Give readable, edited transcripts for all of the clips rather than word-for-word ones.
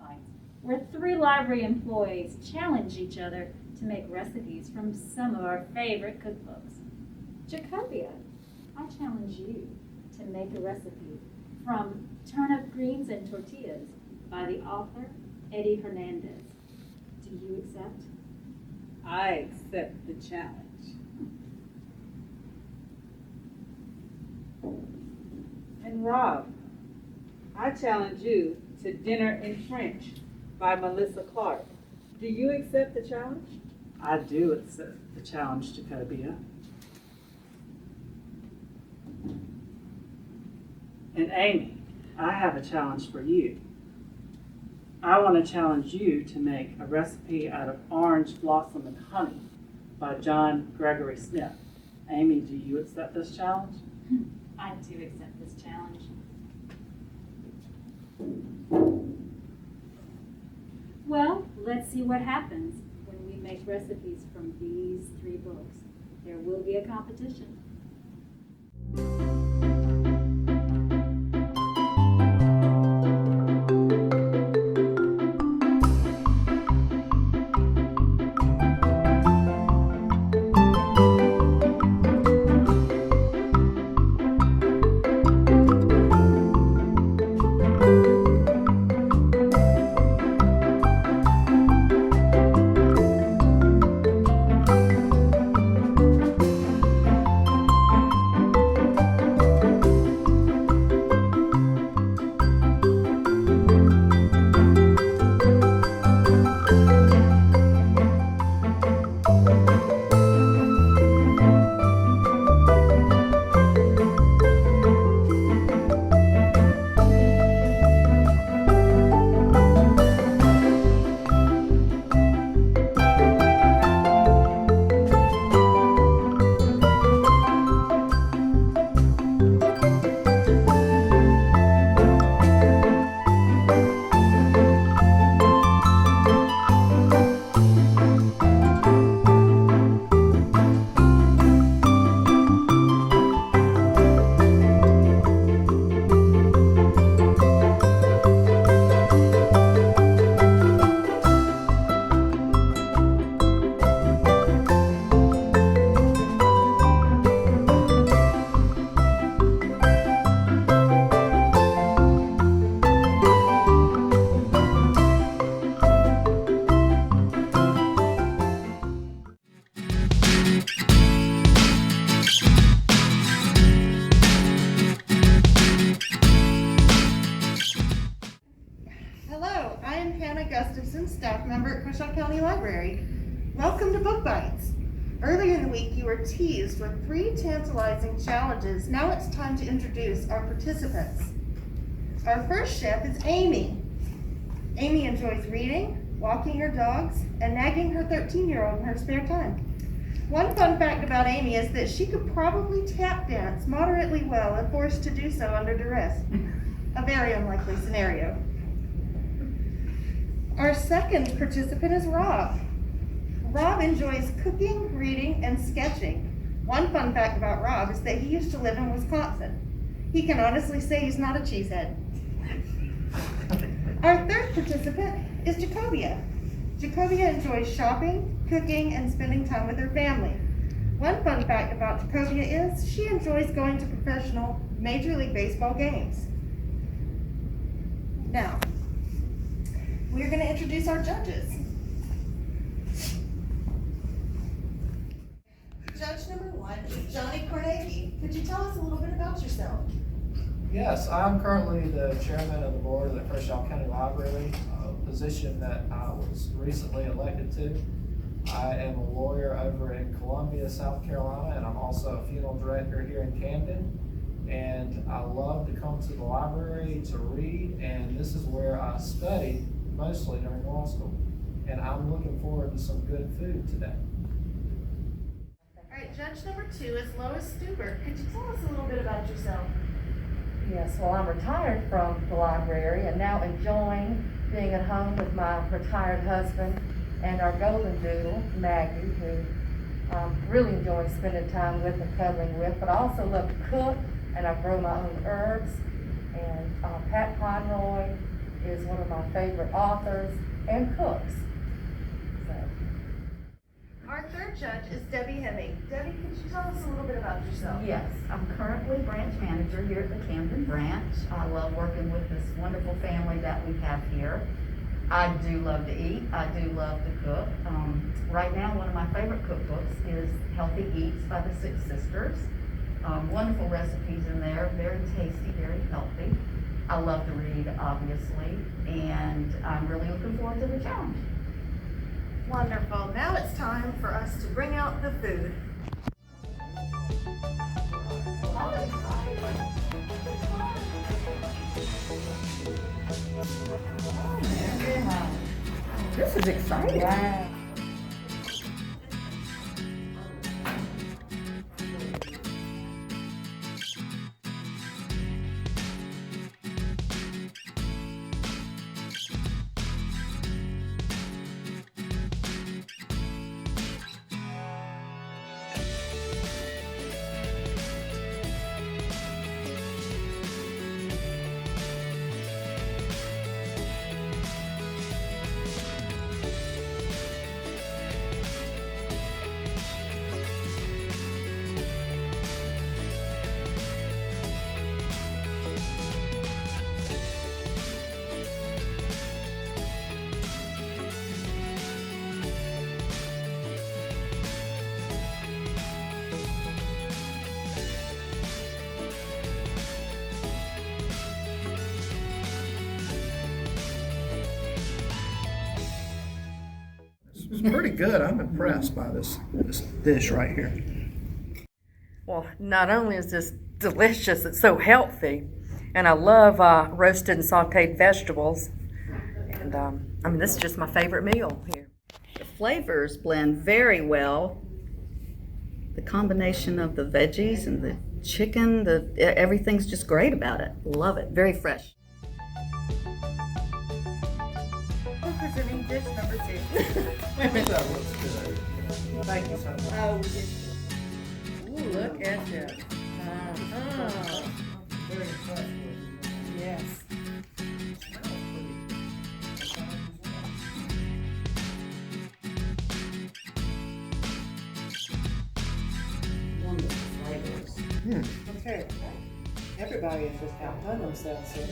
Bites, where three library employees challenge each other to make recipes from some of our favorite cookbooks. Jacobia, I challenge you to make a recipe from Turnip Greens and Tortillas by the author Eddie Hernandez. Do you accept? I accept the challenge. And Rob, I challenge you to Dinner in French by Melissa Clark. Do you accept the challenge? I do accept the challenge, Jacobia. And Amy, I have a challenge for you. I want to challenge you to make a recipe out of orange blossom and honey by John Gregory Smith. Amy, do you accept this challenge? I do accept this challenge. Well, let's see what happens when we make recipes from these three books. There will be a competition. Staff member at Kershaw County Library. Welcome to Book Bites. Earlier in the week, you were teased with 3 tantalizing challenges. Now it's time to introduce our participants. Our first chef is Amy. Amy enjoys reading, walking her dogs, and nagging her 13-year-old in her spare time. One fun fact about Amy is that she could probably tap dance moderately well if forced to do so under duress. A very unlikely scenario. Our second participant is Rob. Rob enjoys cooking, reading, and sketching. One fun fact about Rob is that he used to live in Wisconsin. He can honestly say he's not a cheesehead. Our third participant is Jacobia. Jacobia enjoys shopping, cooking, and spending time with her family. One fun fact about Jacobia is she enjoys going to professional Major League Baseball games. Now, we're going to introduce our judges. Judge number 1 is Johnny Carnegie. Could you tell us a little bit about yourself? Yes, I'm currently the chairman of the board of the Kershaw County Library, a position that I was recently elected to. I am a lawyer over in Columbia, South Carolina, and I'm also a funeral director here in Camden. And I love to come to the library to read, and this is where I studied mostly during law school. And I'm looking forward to some good food today. All right, judge number 2 is Lois Stuber. Could you tell us a little bit about yourself? Yes, well, I'm retired from the library and now enjoying being at home with my retired husband and our golden doodle, Maggie, who really enjoying spending time with and cuddling with, but I also love to cook, and I grow my own herbs. And Pat Conroy is one of my favorite authors and cooks. So, Our third judge is Debbie Hemming. Debbie, could you tell us a little bit about yourself? Yes, I'm currently branch manager here at the Camden branch. I love working with this wonderful family that we have here. I do love to eat. I do love to cook. Right now, one of my favorite cookbooks is Healthy Eats by the Six Sisters. Wonderful recipes in there, very tasty, very healthy. I love to read, obviously, and I'm really looking forward to the challenge. Wonderful. Now it's time for us to bring out the food. This is exciting. wow. It's pretty good. I'm impressed by this dish right here. Well, not only is this delicious, it's so healthy. And I love roasted and sauteed vegetables. And I mean, this is just my favorite meal here. The flavors blend very well. The combination of the veggies and the chicken, everything's just great about it. Love it. Very fresh. Presenting dish number 2. That looks good. Thank you so much. Oh, ooh, look at this. Very impressed with it. Yes. Wonderful flavors. Okay. Everybody has just outdone themselves here.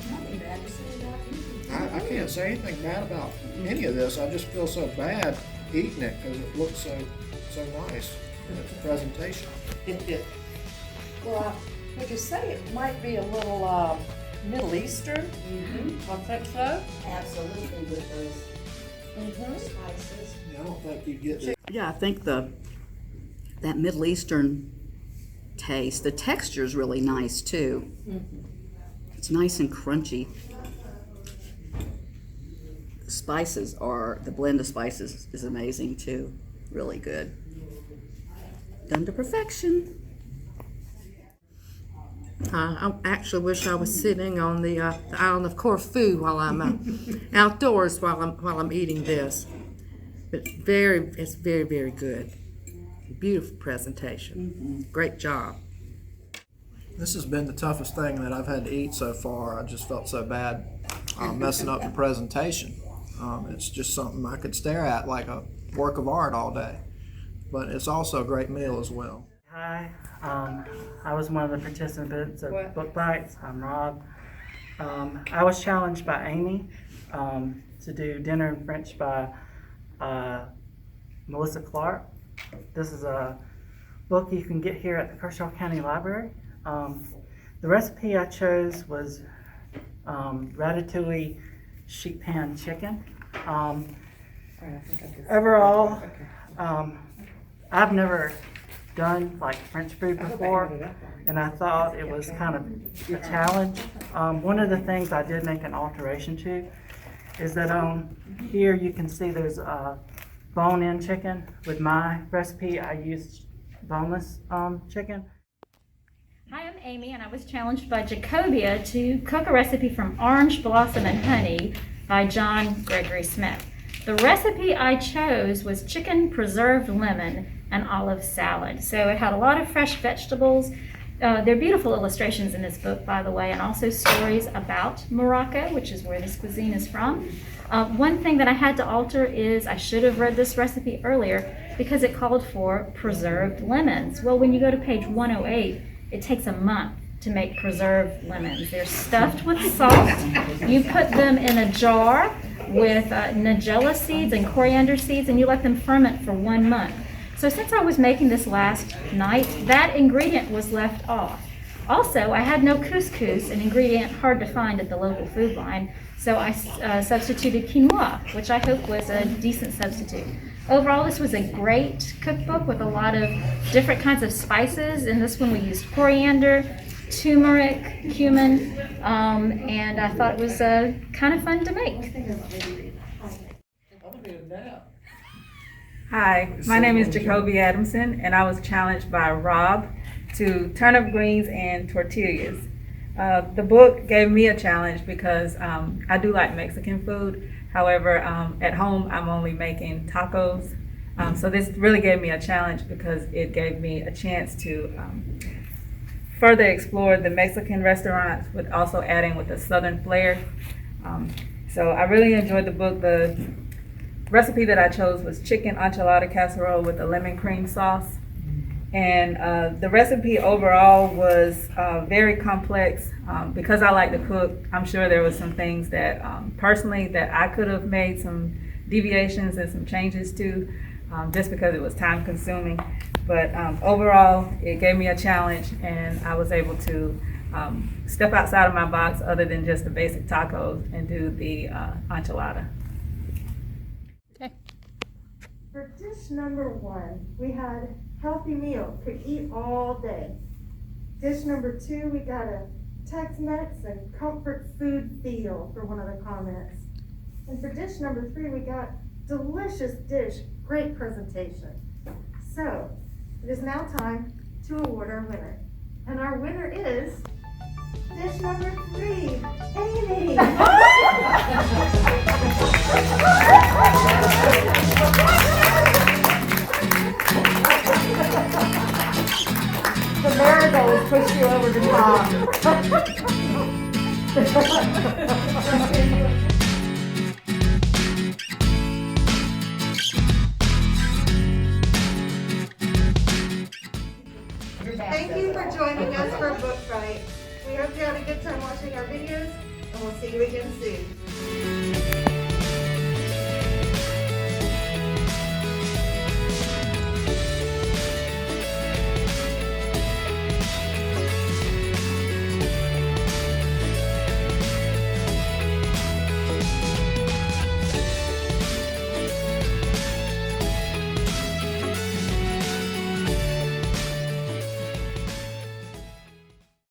Nothing bad to say about you. I can't say anything bad about any of this. I just feel so bad eating it because it looks so nice in its presentation. Well, would you say it might be a little Middle Eastern? I think so. Absolutely, with those spices. I don't think you get this. Yeah, I think that Middle Eastern taste, the texture is really nice too. It's nice and crunchy. The blend of spices is amazing too. Really good. Done to perfection. I actually wish I was sitting on the island of Corfu while I'm outdoors while I'm eating this. But it's very, very good. Beautiful presentation. Great job. This has been the toughest thing that I've had to eat so far. I just felt so bad messing up the presentation. It's just something I could stare at like a work of art all day. But it's also a great meal as well. Hi, I was one of the participants of Book Bites. I'm Rob. I was challenged by Amy to do Dinner in French by Melissa Clark. This is a book you can get here at the Kershaw County Library. The recipe I chose was ratatouille sheet pan chicken. Overall, I've never done like French food before, and I thought it was kind of a challenge. One of the things I did make an alteration to is that here you can see there's a bone-in chicken. With my recipe, I used boneless chicken. Hi, I'm Amy, and I was challenged by Jacobia to cook a recipe from Orange Blossom and Honey by John Gregory Smith. The recipe I chose was chicken preserved lemon and olive salad. So it had a lot of fresh vegetables, There are beautiful illustrations in this book, by the way, and also stories about Morocco, which is where this cuisine is from. One thing that I had to alter is I should have read this recipe earlier because it called for preserved lemons. Well, when you go to page 108, it takes a month to make preserved lemons. They're stuffed with salt. You put them in a jar with nigella seeds and coriander seeds, and you let them ferment for 1 month. So since I was making this last night, that ingredient was left off. Also, I had no couscous, an ingredient hard to find at the local food line, so I substituted quinoa, which I hope was a decent substitute. Overall, this was a great cookbook with a lot of different kinds of spices. In this one, we used coriander, turmeric, cumin, and I thought it was kind of fun to make. Hi, my name is Jacoby Adamson, and I was challenged by Rob to turnip greens and tortillas. The book gave me a challenge because I do like Mexican food. However, at home I'm only making tacos. So this really gave me a challenge because it gave me a chance to further explore the Mexican restaurants, with also adding with a southern flair. So I really enjoyed the book. The recipe that I chose was chicken enchilada casserole with a lemon cream sauce. And the recipe overall was very complex. Because I like to cook, I'm sure there was some things that personally that I could have made some deviations and some changes to, just because it was time consuming. But overall, it gave me a challenge, and I was able to step outside of my box other than just the basic tacos and do the enchilada. For dish number 1, we had healthy meal, could eat all day. Dish number 2, we got a Tex-Mex and comfort food feel for one of the comments. And for dish number 3, we got delicious dish, great presentation. So, it is now time to award our winner. And our winner is dish number 3, Amy. The marigold pushed you over the top. Thank you for joining us for Book Fight. We hope you had a good time watching our videos, and we'll see you again soon.